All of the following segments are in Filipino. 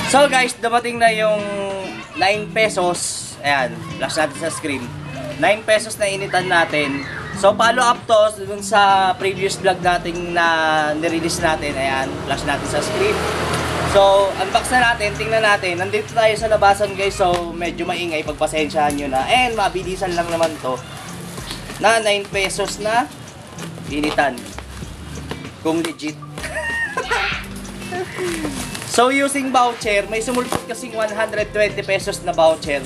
So guys, dumating na yung 9 pesos. Ayan, flash natin sa screen. 9 pesos na initan natin. So follow up to dun sa previous vlog natin na nirelease natin. Ayan, flash natin sa screen. So unbox na natin, tingnan natin. Nandito tayo sa labasan guys, so medyo maingay, pagpasensyahan nyo na. And mabilisan lang naman to na 9 pesos na initan. Kung legit. So using voucher, may sumulpot kasing 120 pesos na voucher.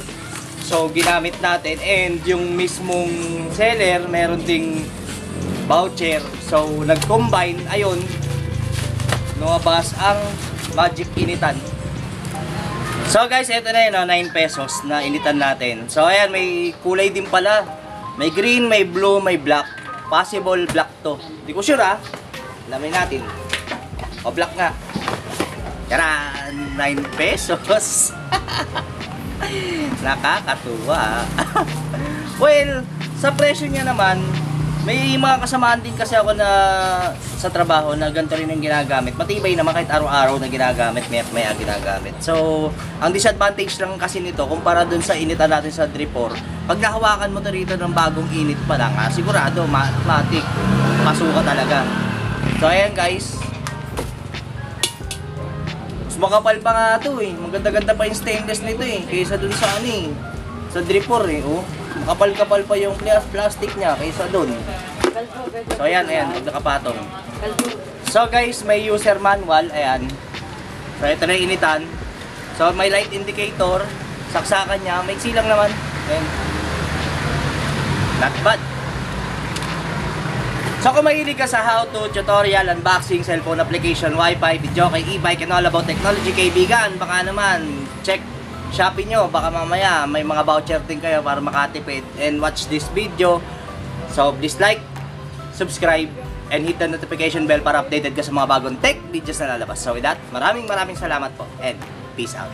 So ginamit natin, and yung mismong seller meron ding voucher. So nag-combine, ayun, lumabas ang magic initan. So guys, ito na yun, 9 pesos na initan natin. So ayan, may kulay din pala. May green, may blue, may black. Possible black to. Hindi ko sure alamin natin. O black nga. Karan, 9 pesos. Nakakatuwa. Well, sa presyo niya naman, may mga kasamaan din kasi ako na sa trabaho na ganito rin yung ginagamit. Matibay naman kahit araw-araw na ginagamit, may ginagamit. So, ang disadvantage lang kasi nito, kumpara dun sa initan natin sa Dripor, pag nahawakan mo to rito ng bagong init pa lang, sigurado, matik, masuka talaga. So, ayan guys. Makapal pa nga ito eh. Maganda-ganda pa yung stainless nito eh. Kaysa dun sa sa Dripor eh. Oh. Makapal-kapal pa yung plastic niya kaysa dun. So ayan, nakapatong. So guys, may user manual. Ayan. So ito na yung initan. So may light indicator. Saksakan niya. May silang naman. Ayan. Not bad. So kung mahilig ka sa how-to, tutorial, unboxing, cellphone application, wifi, video kay e-bike, and all about technology, kaibigan, baka naman check Shopee nyo, baka mamaya may mga voucher din kayo para makatipid and watch this video. So please like, subscribe, and hit the notification bell para updated ka sa mga bagong tech videos na lalabas. So with that, maraming salamat po, and peace out.